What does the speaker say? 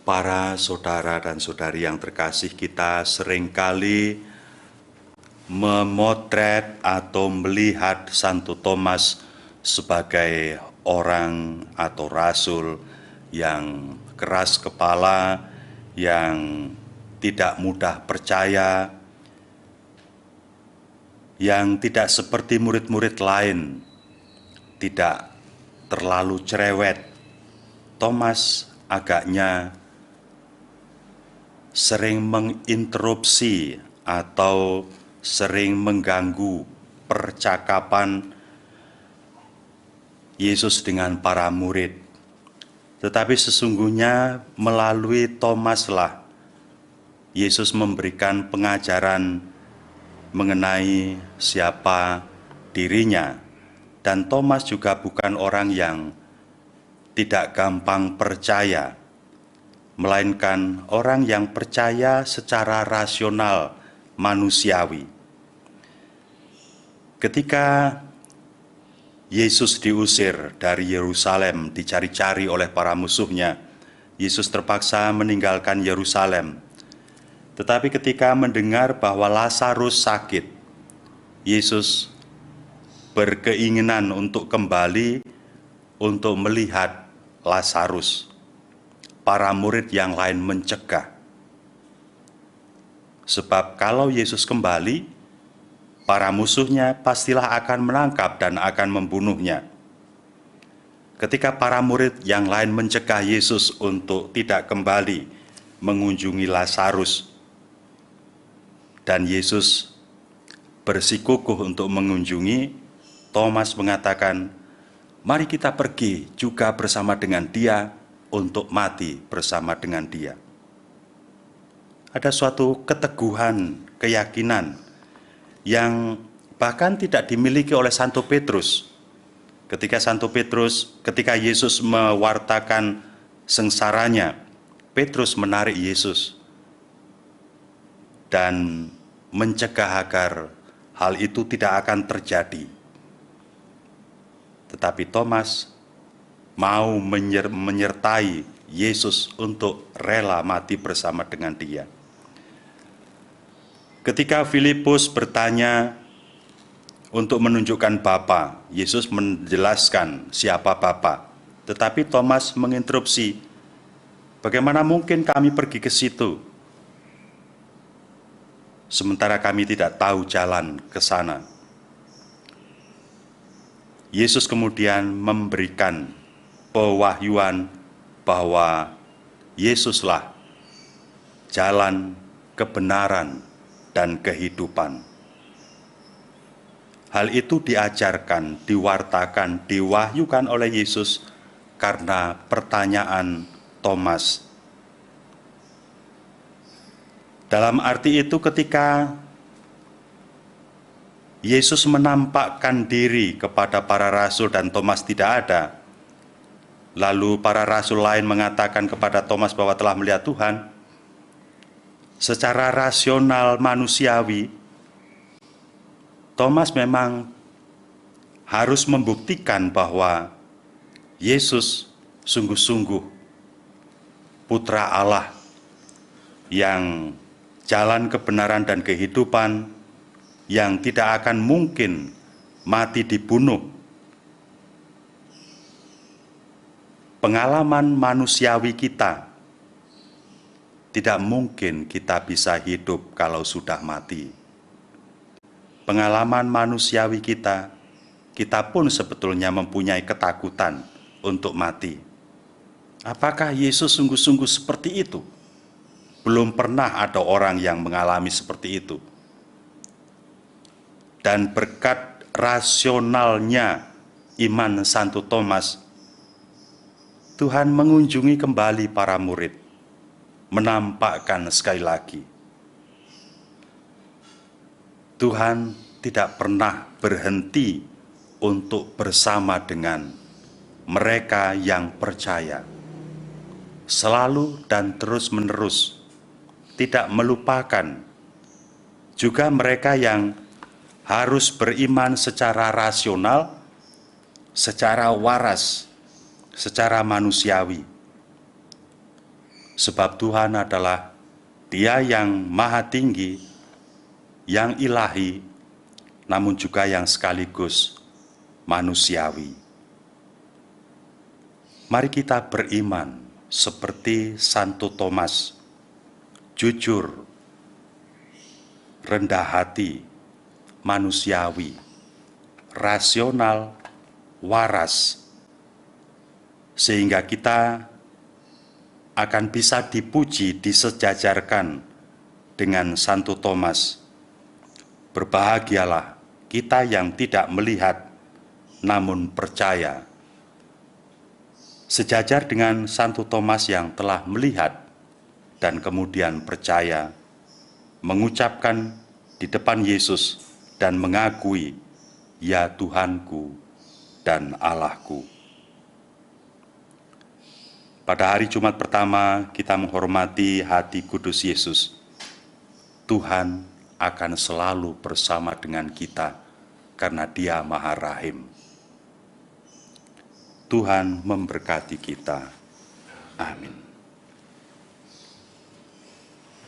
Para saudara dan saudari yang terkasih, kita seringkali memotret atau melihat Santo Thomas sebagai orang atau rasul yang keras kepala, yang tidak mudah percaya, yang tidak seperti murid-murid lain, tidak terlalu cerewet. Thomas agaknya sering menginterupsi atau sering mengganggu percakapan Yesus dengan para murid. Tetapi sesungguhnya melalui Thomaslah Yesus memberikan pengajaran mengenai siapa dirinya. Dan Thomas juga bukan orang yang tidak gampang percaya, melainkan orang yang percaya secara rasional, manusiawi. Ketika Yesus diusir dari Yerusalem, dicari-cari oleh para musuhnya, Yesus terpaksa meninggalkan Yerusalem. Tetapi ketika mendengar bahwa Lazarus sakit, Yesus berkeinginan untuk kembali untuk melihat Lazarus. Para murid yang lain mencegah. Sebab kalau Yesus kembali, para musuhnya pastilah akan menangkap dan akan membunuhnya. Ketika para murid yang lain mencegah Yesus untuk tidak kembali mengunjungi Lazarus, dan Yesus bersikukuh untuk mengunjungi, Thomas mengatakan, "Mari kita pergi juga bersama dengan dia, untuk mati bersama dengan dia." Ada suatu keteguhan, keyakinan yang bahkan tidak dimiliki oleh Santo Petrus. Ketika Yesus mewartakan sengsaranya, Petrus menarik Yesus dan mencegah agar hal itu tidak akan terjadi. Tetapi Thomas mau menyertai Yesus untuk rela mati bersama dengan dia. Ketika Filipus bertanya untuk menunjukkan Bapa, Yesus menjelaskan siapa Bapa. Tetapi Thomas menginterupsi, "Bagaimana mungkin kami pergi ke situ, sementara kami tidak tahu jalan ke sana?" Yesus kemudian memberikan pewahyuan bahwa Yesuslah jalan, kebenaran, dan kehidupan. Hal itu diajarkan, diwartakan, diwahyukan oleh Yesus karena pertanyaan Thomas. Dalam arti itu, ketika Yesus menampakkan diri kepada para rasul dan Thomas tidak ada, lalu para rasul lain mengatakan kepada Thomas bahwa telah melihat Tuhan, secara rasional manusiawi, Thomas memang harus membuktikan bahwa Yesus sungguh-sungguh Putra Allah yang jalan kebenaran dan kehidupan, yang tidak akan mungkin mati dibunuh. Pengalaman manusiawi kita, tidak mungkin kita bisa hidup kalau sudah mati. Pengalaman manusiawi kita pun sebetulnya mempunyai ketakutan untuk mati. Apakah Yesus sungguh-sungguh seperti itu? Belum pernah ada orang yang mengalami seperti itu. Dan berkat rasionalnya iman Santo Thomas, Tuhan mengunjungi kembali para murid, menampakkan sekali lagi, Tuhan tidak pernah berhenti untuk bersama dengan mereka yang percaya. Selalu dan terus-menerus, tidak melupakan juga mereka yang harus beriman secara rasional, secara waras, secara manusiawi. Sebab Tuhan adalah Dia yang maha tinggi, yang ilahi, namun juga yang sekaligus manusiawi. Mari kita beriman seperti Santo Thomas, jujur, rendah hati, manusiawi, rasional, waras, sehingga kita akan bisa dipuji, disejajarkan dengan Santo Thomas. Berbahagialah kita yang tidak melihat namun percaya, sejajar dengan Santo Thomas yang telah melihat dan kemudian percaya, mengucapkan di depan Yesus dan mengakui, "Ya Tuhanku dan Allahku." Pada hari Jumat pertama kita menghormati hati kudus Yesus. Tuhan akan selalu bersama dengan kita karena Dia Maha Rahim. Tuhan memberkati kita. Amin.